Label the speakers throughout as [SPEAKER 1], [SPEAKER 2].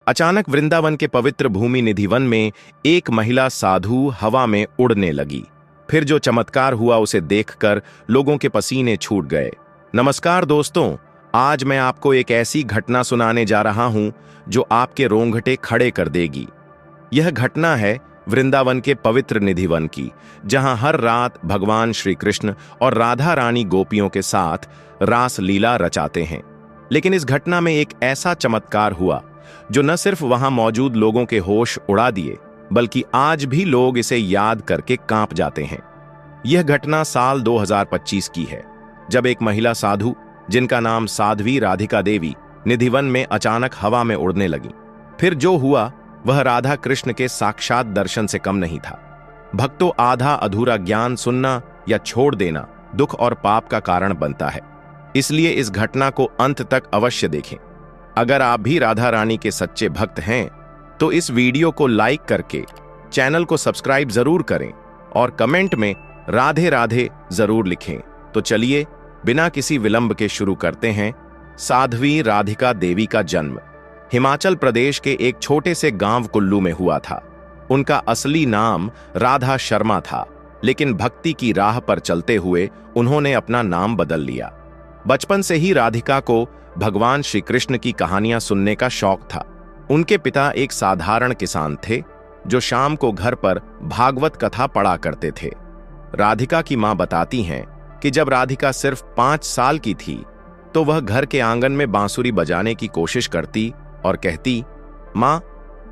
[SPEAKER 1] अचानक वृंदावन के पवित्र भूमि निधिवन में एक महिला साधु हवा में उड़ने लगी। फिर जो चमत्कार हुआ उसे देखकर लोगों के पसीने छूट गए। नमस्कार दोस्तों, आज मैं आपको एक ऐसी घटना सुनाने जा रहा हूं जो आपके रोंगटे खड़े कर देगी। यह घटना है वृंदावन के पवित्र निधिवन की, जहां हर रात भगवान श्री कृष्ण और राधा रानी गोपियों के साथ रास लीला रचाते हैं। लेकिन इस घटना में एक ऐसा चमत्कार हुआ जो न सिर्फ वहां मौजूद लोगों के होश उड़ा दिए, बल्कि आज भी लोग इसे याद करके कांप जाते हैं। यह घटना साल 2025 की है, जब एक महिला साधु जिनका नाम साध्वी राधिका देवी निधिवन में अचानक हवा में उड़ने लगी। फिर जो हुआ वह राधा कृष्ण के साक्षात दर्शन से कम नहीं था। भक्तों, आधा अधूरा ज्ञान सुनना या छोड़ देना दुख और पाप का कारण बनता है, इसलिए इस घटना को अंत तक अवश्य देखें। अगर आप भी राधा रानी के सच्चे भक्त हैं तो इस वीडियो को लाइक करके चैनल को सब्सक्राइब जरूर करें और कमेंट में राधे राधे जरूर लिखें। तो चलिए बिना किसी विलंब के शुरू करते हैं। साध्वी राधिका देवी का जन्म हिमाचल प्रदेश के एक छोटे से गांव कुल्लू में हुआ था। उनका असली नाम राधा शर्मा था, लेकिन भक्ति की राह पर चलते हुए उन्होंने अपना नाम बदल लिया। बचपन से ही राधिका को भगवान श्री कृष्ण की कहानियां सुनने का शौक था। उनके पिता एक साधारण किसान थे जो शाम को घर पर भागवत कथा पढ़ा करते थे। राधिका की मां बताती हैं कि जब राधिका सिर्फ 5 साल की थी तो वह घर के आंगन में बांसुरी बजाने की कोशिश करती और कहती, मां,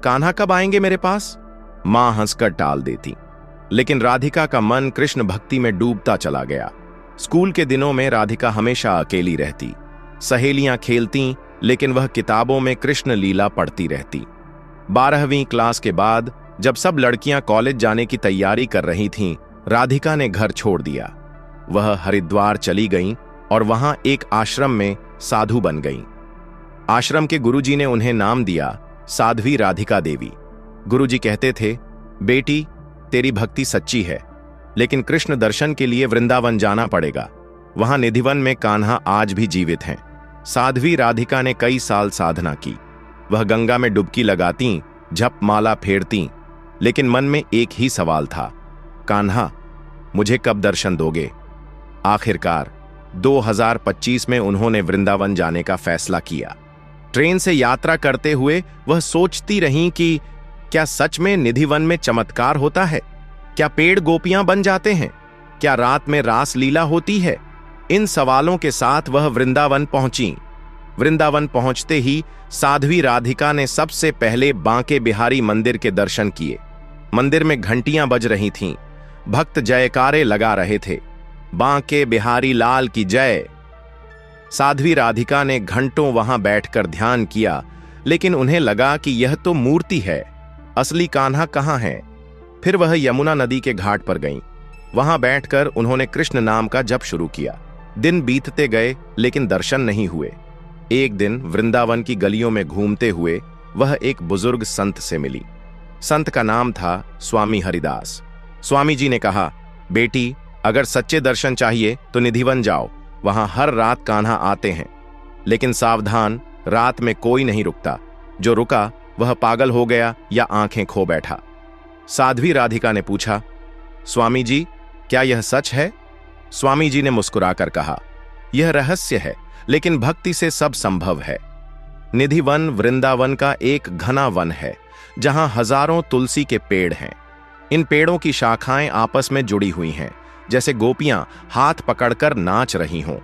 [SPEAKER 1] कान्हा कब आएंगे मेरे पास? मां हंसकर टाल देती। लेकिन राधिका का मन कृष्ण भक्ति में डूबता चला गया। स्कूल के दिनों में राधिका हमेशा अकेली रहती। सहेलियां खेलती, लेकिन वह किताबों में कृष्ण लीला पढ़ती रहती। 12वीं क्लास के बाद जब सब लड़कियां कॉलेज जाने की तैयारी कर रही थीं, राधिका ने घर छोड़ दिया। वह हरिद्वार चली गईं और वहां एक आश्रम में साधु बन गईं। आश्रम के गुरुजी ने उन्हें नाम दिया साध्वी राधिका देवी। गुरुजी कहते थे, बेटी, तेरी भक्ति सच्ची है, लेकिन कृष्ण दर्शन के लिए वृंदावन जाना पड़ेगा। वहां निधिवन में कान्हा आज भी जीवित हैं। साध्वी राधिका ने कई साल साधना की। वह गंगा में डुबकी लगाती, जप माला फेरती, लेकिन मन में एक ही सवाल था, कान्हा, मुझे कब दर्शन दोगे? आखिरकार 2025 में उन्होंने वृंदावन जाने का फैसला किया। ट्रेन से यात्रा करते हुए वह सोचती रहीं कि क्या सच में निधिवन में चमत्कार होता है? क्या पेड़ गोपियां बन जाते हैं? क्या रात में रास लीला होती है? इन सवालों के साथ वह वृंदावन पहुंची। वृंदावन पहुंचते ही साध्वी राधिका ने सबसे पहले बांके बिहारी मंदिर के दर्शन किए। मंदिर में घंटियां बज रही थीं, भक्त जयकारे लगा रहे थे, बांके बिहारी लाल की जय। साध्वी राधिका ने घंटों वहां बैठकर ध्यान किया, लेकिन उन्हें लगा कि यह तो मूर्ति है, असली कान्हा कहां है? फिर वह यमुना नदी के घाट पर गईं। वहां बैठकर उन्होंने कृष्ण नाम का जप शुरू किया। दिन बीतते गए, लेकिन दर्शन नहीं हुए। एक दिन वृंदावन की गलियों में घूमते हुए वह एक बुजुर्ग संत से मिली। संत का नाम था स्वामी हरिदास। स्वामी जी ने कहा, बेटी, अगर सच्चे दर्शन चाहिए तो निधिवन जाओ, वहां हर रात कान्हा आते हैं। लेकिन सावधान, रात में कोई नहीं रुकता। जो रुका वह पागल हो गया या आंखें खो बैठा। साध्वी राधिका ने पूछा, स्वामी जी, क्या यह सच है? स्वामी जी ने मुस्कुराकर कहा, यह रहस्य है, लेकिन भक्ति से सब संभव है। निधिवन वृंदावन का एक घना वन है, जहां हजारों तुलसी के पेड़ हैं। इन पेड़ों की शाखाएं आपस में जुड़ी हुई हैं, जैसे गोपियां हाथ पकड़कर नाच रही हों।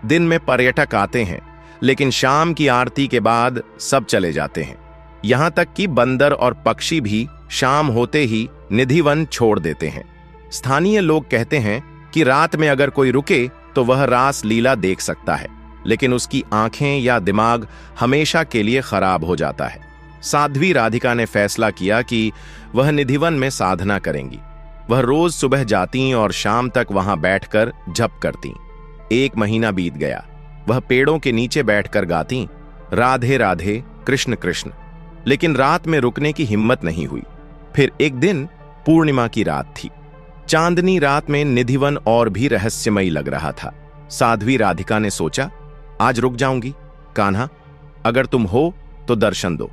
[SPEAKER 1] दिन में पर्यटक आते हैं, लेकिन शाम की आरती के बाद सब चले जाते हैं। यहां तक कि बंदर और पक्षी भी शाम होते ही निधिवन छोड़ देते हैं। स्थानीय लोग कहते हैं कि रात में अगर कोई रुके तो वह रास लीला देख सकता है, लेकिन उसकी आंखें या दिमाग हमेशा के लिए खराब हो जाता है। साध्वी राधिका ने फैसला किया कि वह निधिवन में साधना करेंगी। वह रोज सुबह जाती और शाम तक वहां बैठकर जप करती। 1 महीना बीत गया। वह पेड़ों के नीचे बैठकर गाती, राधे राधे कृष्ण कृष्ण, लेकिन रात में रुकने की हिम्मत नहीं हुई। फिर एक दिन पूर्णिमा की रात थी। चांदनी रात में निधिवन और भी रहस्यमयी लग रहा था। साध्वी राधिका ने सोचा, आज रुक जाऊंगी। कान्हा, अगर तुम हो तो दर्शन दो।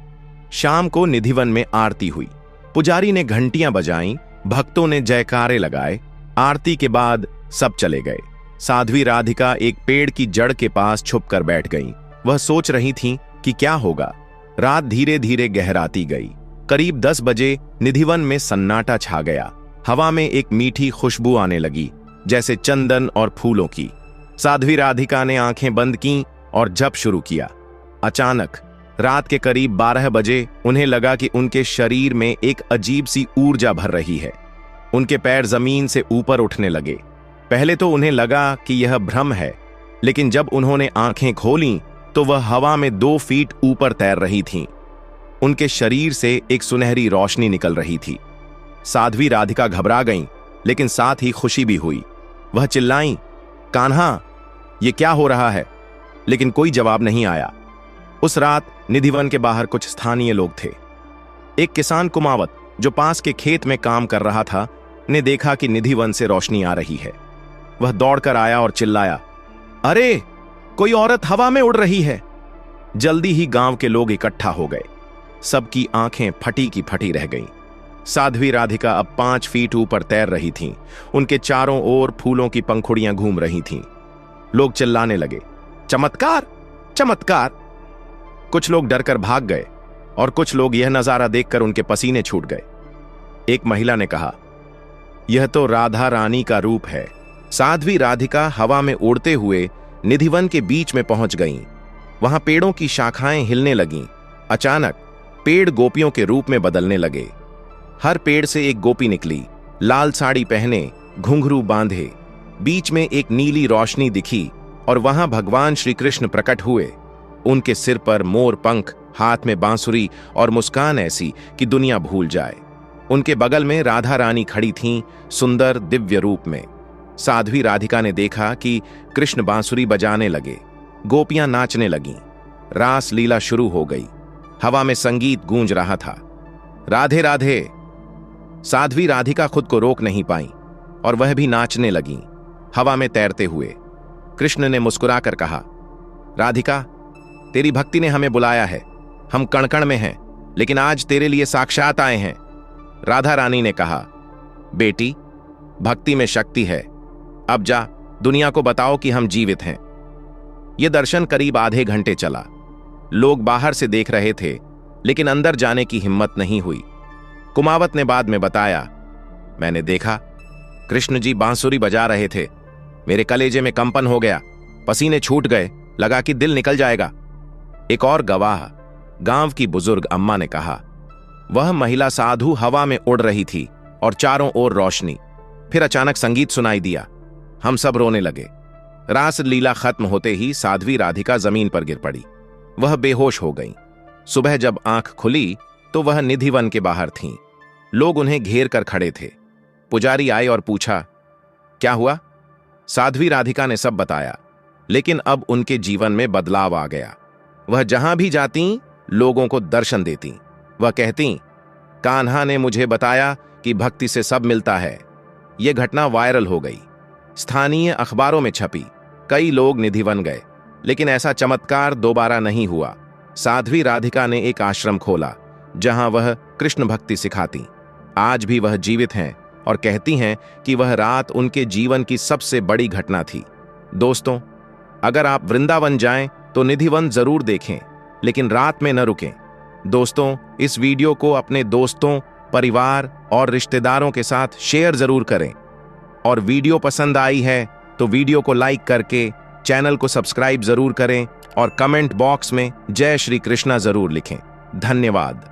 [SPEAKER 1] शाम को निधिवन में आरती हुई। पुजारी ने घंटियां बजाईं, भक्तों ने जयकारे लगाए। आरती के बाद सब चले गए। साध्वी राधिका एक पेड़ की जड़ के पास छुपकर बैठ गईं। वह सोच रही थीं कि क्या होगा। रात धीरे धीरे गहराती गई। करीब 10 बजे निधिवन में सन्नाटा छा गया। हवा में एक मीठी खुशबू आने लगी, जैसे चंदन और फूलों की। साध्वी राधिका ने आंखें बंद कीं और जप शुरू किया। अचानक रात के करीब 12 बजे उन्हें लगा कि उनके शरीर में एक अजीब सी ऊर्जा भर रही है। उनके पैर जमीन से ऊपर उठने लगे। पहले तो उन्हें लगा कि यह भ्रम है, लेकिन जब उन्होंने आंखें खोलीं तो वह हवा में 2 फीट ऊपर तैर रही थीं। उनके शरीर से एक सुनहरी रोशनी निकल रही थी। साध्वी राधिका घबरा गईं, लेकिन साथ ही खुशी भी हुई। वह चिल्लाईं, कान्हा, ये क्या हो रहा है? लेकिन कोई जवाब नहीं आया। उस रात निधिवन के बाहर कुछ स्थानीय लोग थे। एक किसान कुमावत, जो पास के खेत में काम कर रहा था, ने देखा कि निधिवन से रोशनी आ रही है। वह दौड़कर आया और चिल्लाया, अरे, कोई औरत हवा में उड़ रही है। जल्दी ही गांव के लोग इकट्ठा हो गए। सबकी आंखें फटी की फटी रह गईं। साध्वी राधिका अब 5 फीट ऊपर तैर रही थीं। उनके चारों ओर फूलों की पंखुड़ियां घूम रही थीं। लोग चिल्लाने लगे, चमत्कार, चमत्कार। कुछ लोग डरकर भाग गए और कुछ लोग यह नजारा देखकर उनके पसीने छूट गए। एक महिला ने कहा, यह तो राधा रानी का रूप है। साध्वी राधिका हवा में उड़ते हुए निधिवन के बीच में पहुंच गईं। वहां पेड़ों की शाखाएं हिलने लगीं। अचानक पेड़ गोपियों के रूप में बदलने लगे। हर पेड़ से एक गोपी निकली, लाल साड़ी पहने, घुंघरू बांधे। बीच में एक नीली रोशनी दिखी और वहां भगवान श्री कृष्ण प्रकट हुए। उनके सिर पर मोर पंख, हाथ में बांसुरी और मुस्कान ऐसी कि दुनिया भूल जाए। उनके बगल में राधा रानी खड़ी थीं, सुंदर दिव्य रूप में। साध्वी राधिका ने देखा कि कृष्ण बांसुरी बजाने लगे, गोपियां नाचने लगीं। रास लीला शुरू हो गई। हवा में संगीत गूंज रहा था। राधे राधे। साध्वी राधिका खुद को रोक नहीं पाई और वह भी नाचने लगीं, हवा में तैरते हुए। कृष्ण ने मुस्कुराकर कहा, राधिका, तेरी भक्ति ने हमें बुलाया है। हम कण कण में हैं, लेकिन आज तेरे लिए साक्षात आए हैं। राधा रानी ने कहा, बेटी, भक्ति में शक्ति है। अब जा, दुनिया को बताओ कि हम जीवित हैं। यह दर्शन करीब आधे घंटे चला। लोग बाहर से देख रहे थे, लेकिन अंदर जाने की हिम्मत नहीं हुई। कुमावत ने बाद में बताया, मैंने देखा, कृष्ण जी बांसुरी बजा रहे थे। मेरे कलेजे में कंपन हो गया, पसीने छूट गए, लगा कि दिल निकल जाएगा। एक और गवाह, गांव की बुजुर्ग अम्मा ने कहा, वह महिला साधु हवा में उड़ रही थी और चारों ओर रोशनी। फिर अचानक संगीत सुनाई दिया। हम सब रोने लगे। रास लीला खत्म होते ही साध्वी राधिका जमीन पर गिर पड़ी। वह बेहोश हो गईं। सुबह जब आंख खुली तो वह निधिवन के बाहर थीं। लोग उन्हें घेर कर खड़े थे। पुजारी आए और पूछा, क्या हुआ? साध्वी राधिका ने सब बताया, लेकिन अब उनके जीवन में बदलाव आ गया। वह जहां भी जाती, लोगों को दर्शन देती। वह कहती, कान्हा ने मुझे बताया कि भक्ति से सब मिलता है। यह घटना वायरल हो गई, स्थानीय अखबारों में छपी। कई लोग निधिवन गए, लेकिन ऐसा चमत्कार दोबारा नहीं हुआ। साध्वी राधिका ने एक आश्रम खोला, जहां वह कृष्ण भक्ति सिखाती। आज भी वह जीवित हैं और कहती हैं कि वह रात उनके जीवन की सबसे बड़ी घटना थी। दोस्तों, अगर आप वृंदावन जाएं तो निधिवन जरूर देखें, लेकिन रात में न रुकें। दोस्तों, इस वीडियो को अपने दोस्तों, परिवार और रिश्तेदारों के साथ शेयर जरूर करें। और वीडियो पसंद आई है तो वीडियो को लाइक करके चैनल को सब्सक्राइब जरूर करें और कमेंट बॉक्स में जय श्री कृष्णा जरूर लिखें। धन्यवाद।